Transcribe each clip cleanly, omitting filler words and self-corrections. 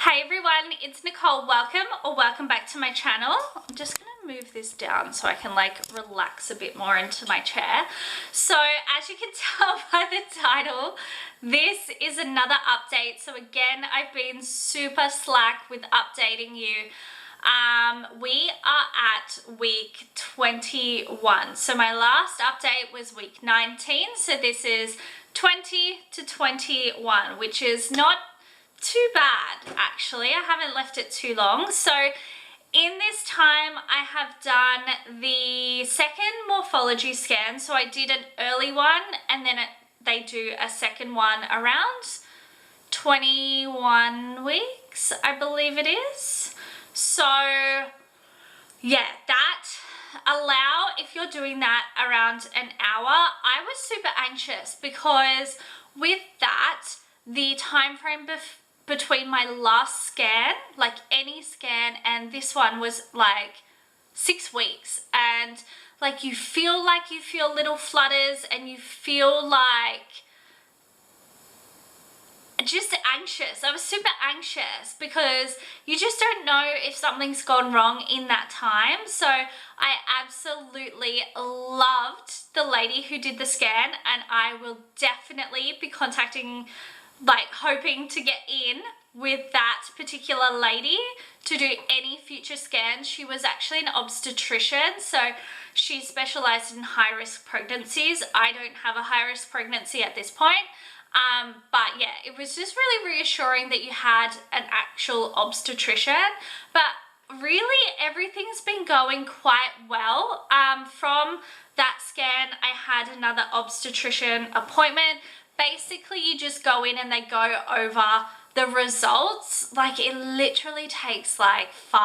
Hey everyone, it's Nicole. Welcome back to my channel. I'm just gonna move this down so I can like relax a bit more into my chair. So as you can tell by the title, this is another update. So again, I've been super slack with updating you. We are at week 21. So my last update was week 19. So this is 20 to 21, which is not too bad actually. I haven't left it too long. So in this time I have done the second morphology scan. So I did an early one and then they do a second one around 21 weeks, I believe it is. So yeah, that allow, if you're doing that around an hour, I was super anxious because with that, the time frame between my last scan, like any scan, and this one was like 6 weeks, and like you feel little flutters and you feel like just anxious. I was super anxious because you just don't know if something's gone wrong in that time. So I absolutely loved the lady who did the scan, and I will definitely be contacting, like hoping to get in with that particular lady to do any future scans. She was actually an obstetrician, so she specialized in high-risk pregnancies. I don't have a high-risk pregnancy at this point. But yeah, it was just really reassuring that you had an actual obstetrician. But really everything's been going quite well. From that scan, I had another obstetrician appointment. Basically, you just go in and they go over the results. Like it literally takes like 5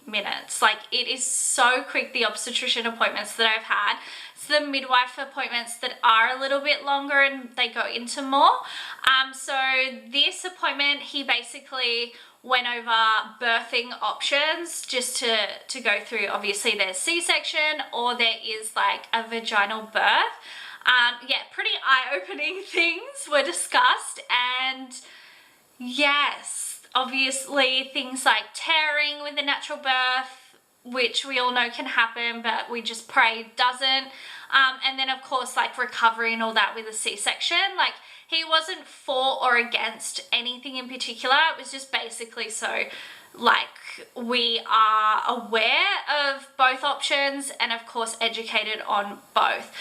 minutes. Like it is so quick, the obstetrician appointments that I've had. It's the midwife appointments that are a little bit longer and they go into more. So this appointment, he basically went over birthing options just to go through. Obviously there's C-section or there is like a vaginal birth. Yeah, pretty eye-opening things were discussed, and yes, obviously things like tearing with a natural birth, which we all know can happen, but we just pray doesn't. And then of course like recovery and all that with a C-section. Like he wasn't for or against anything in particular. It was just basically so like we are aware of both options and of course educated on both.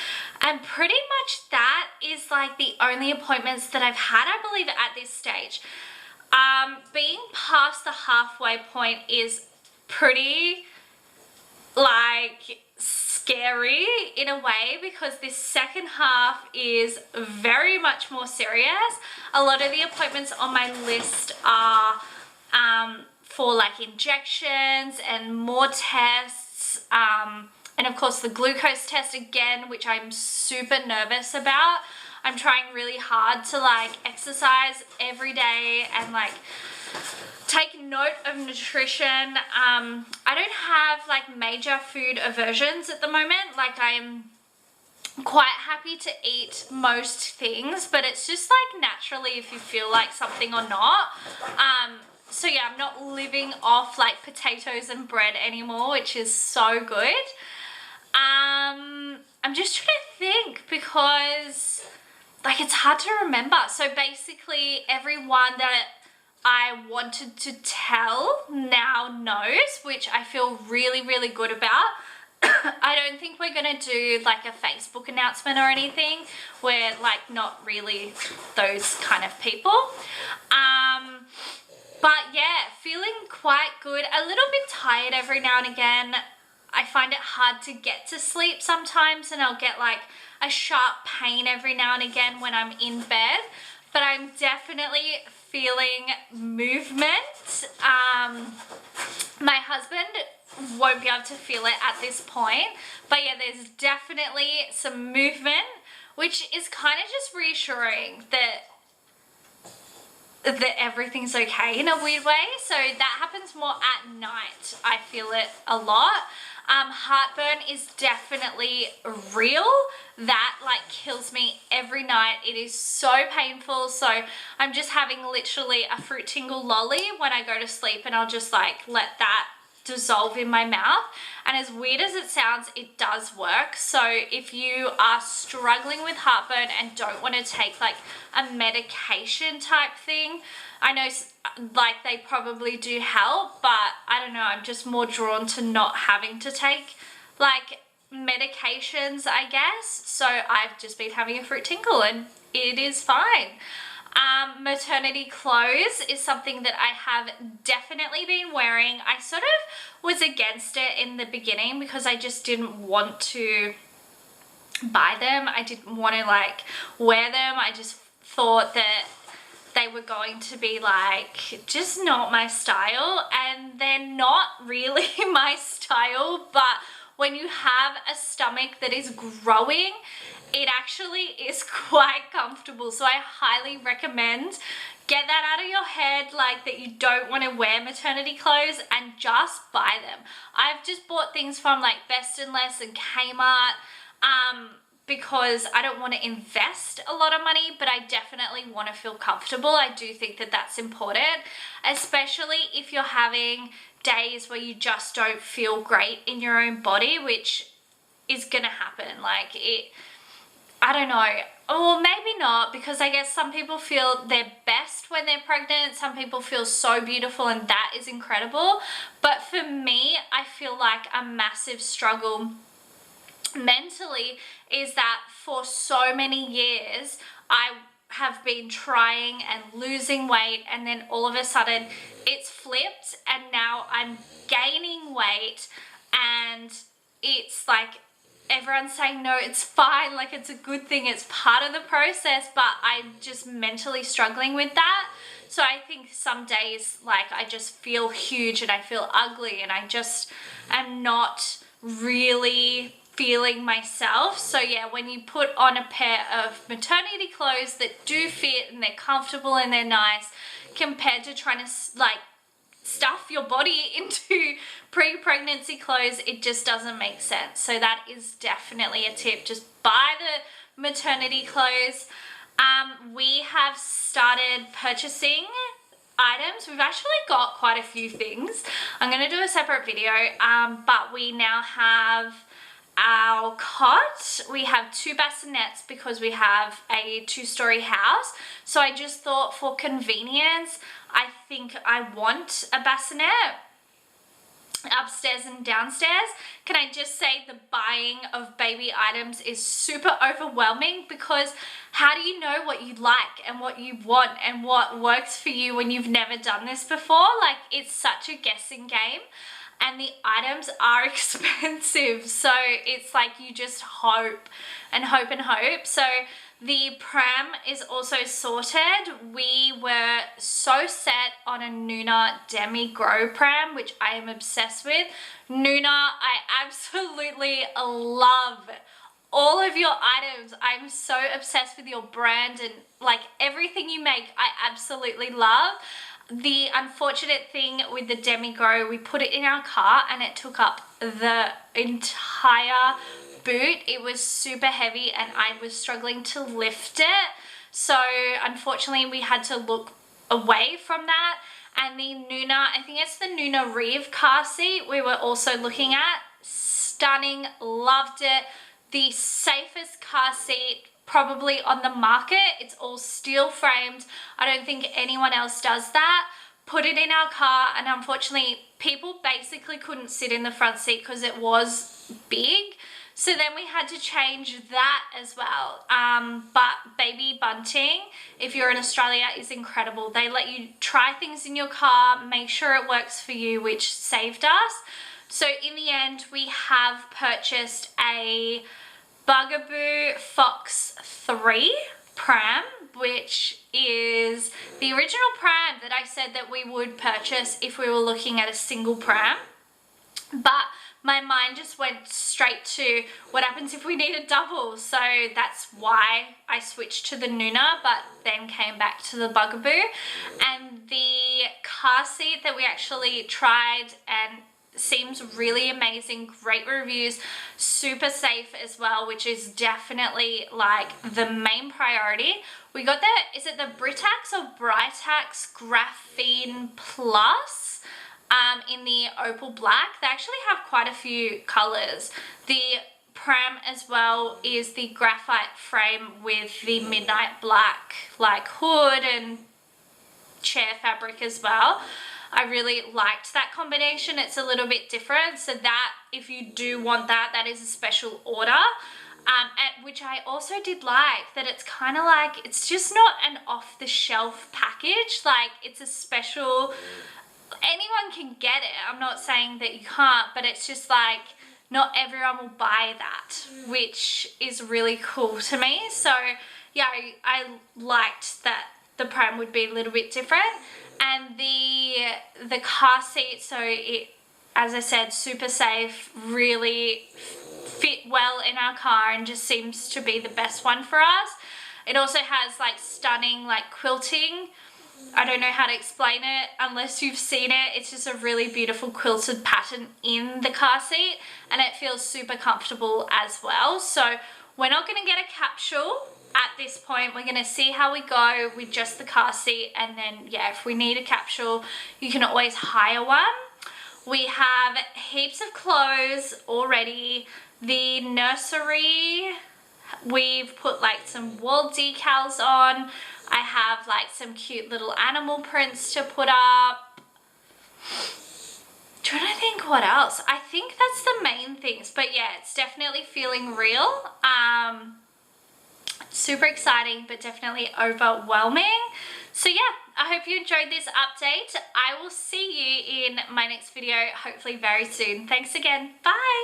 And pretty much that is like the only appointments that I've had, I believe, at this stage. Being past the halfway point is pretty like scary in a way, because this second half is very much more serious. A lot of the appointments on my list are for like injections and more tests, and of course the glucose test again, which I'm super nervous about. I'm trying really hard to like exercise every day and like take note of nutrition. I don't have like major food aversions at the moment. Like I'm quite happy to eat most things, but it's just like naturally if you feel like something or not. So yeah, I'm not living off like potatoes and bread anymore, which is so good. I'm just trying to think because like it's hard to remember. So basically everyone that I wanted to tell now knows, which I feel really, really good about. I don't think we're gonna do like a Facebook announcement or anything. We're like not really those kind of people. But yeah, feeling quite good. A little bit tired every now and again. I find it hard to get to sleep sometimes, and I'll get like a sharp pain every now and again when I'm in bed. But I'm definitely feeling movement. My husband won't be able to feel it at this point, but yeah, there's definitely some movement, which is kind of just reassuring that everything's okay in a weird way. So that happens more at night. I feel it a lot. Heartburn is definitely real. That like kills me every night. It is so painful. So I'm just having literally a fruit tingle lolly when I go to sleep, and I'll just like let that dissolve in my mouth. And as weird as it sounds, it does work. So if you are struggling with heartburn and don't want to take like a medication type thing, I know like they probably do help, but I don't know, I'm just more drawn to not having to take like medications, I guess. So I've just been having a fruit tingle and it is fine. Maternity clothes is something that I have definitely been wearing. I sort of was against it in the beginning because I just didn't want to buy them. I didn't want to like wear them. I just thought that they were going to be like just not my style, and they're not really my style. But when you have a stomach that is growing, it actually is quite comfortable. So I highly recommend get that out of your head, like that you don't want to wear maternity clothes, and just buy them. I've just bought things from like Best and Less and Kmart because I don't want to invest a lot of money, but I definitely want to feel comfortable. I do think that that's important, especially if you're having days where you just don't feel great in your own body, which is gonna happen. Like it, I don't know, or maybe not, because I guess some people feel their best when they're pregnant. Some people feel so beautiful, and that is incredible. But for me, I feel like a massive struggle mentally is that for so many years I have been trying and losing weight, and then all of a sudden it's flipped and now I'm gaining weight, and it's like everyone's saying no, it's fine, like it's a good thing, it's part of the process, but I'm just mentally struggling with that. So I think some days like I just feel huge and I feel ugly and I just am not really feeling myself. So yeah, when you put on a pair of maternity clothes that do fit and they're comfortable and they're nice, compared to trying to like stuff your body into pre-pregnancy clothes, it just doesn't make sense. So that is definitely a tip. Just buy the maternity clothes. We have started purchasing items. We've actually got quite a few things. I'm going to do a separate video, but we now have our cot. We have 2 bassinets because we have a 2-story house. So I just thought for convenience, I think I want a bassinet upstairs and downstairs. Can I just say the buying of baby items is super overwhelming, because how do you know what you like and what you want and what works for you when you've never done this before? Like, it's such a guessing game. And the items are expensive, so it's like you just hope and hope and hope. So the pram is also sorted. We were so set on a Nuna Demi Grow pram, which I am obsessed with. Nuna, I absolutely love all of your items. I'm so obsessed with your brand, and like everything you make, I absolutely love. The unfortunate thing with the Demi Grow, we put it in our car and it took up the entire boot. It was super heavy and I was struggling to lift it. So unfortunately we had to look away from that. And the Nuna, I think it's the Nuna Reeve car seat we were also looking at. Stunning, loved it. The safest car seat probably on the market. It's all steel framed. I don't think anyone else does that. Put it in our car, and unfortunately people basically couldn't sit in the front seat because it was big. So then we had to change that as well. But Baby Bunting, if you're in Australia, is incredible. They let you try things in your car, make sure it works for you, which saved us. So in the end, we have purchased a Bugaboo Fox 3 pram, which is the original pram that I said that we would purchase if we were looking at a single pram. But my mind just went straight to what happens if we need a double. So that's why I switched to the Nuna, but then came back to the Bugaboo. And the car seat that we actually tried and seems really amazing, great reviews, super safe as well, which is definitely like the main priority. We got the, is it the Britax or Britax Graphene Plus in the opal black. They actually have quite a few colors. The Pram as well is the graphite frame with the midnight black like hood and chair fabric as well. I really liked that combination. It's a little bit different, so that if you do want that, that is a special order. Which I also did like, that it's kind of like, it's just not an off-the-shelf package, like it's a special, anyone can get it. I'm not saying that you can't, but it's just like not everyone will buy that, which is really cool to me. So yeah, I liked that the Pram would be a little bit different. And the car seat, so it, as I said, super safe, really fit well in our car and just seems to be the best one for us. It also has like stunning like quilting. I don't know how to explain it unless you've seen it. It's just a really beautiful quilted pattern in the car seat, and it feels super comfortable as well. So we're not going to get a capsule at this point. We're going to see how we go with just the car seat, and then yeah, if we need a capsule, you can always hire one. We have heaps of clothes already. The nursery, we've put like some wall decals on. I have like some cute little animal prints to put up. Trying to think what else. I think that's the main things, but yeah, it's definitely feeling real. Super exciting, but definitely overwhelming. So yeah, I hope you enjoyed this update. I will see you in my next video, hopefully very soon. Thanks again. Bye.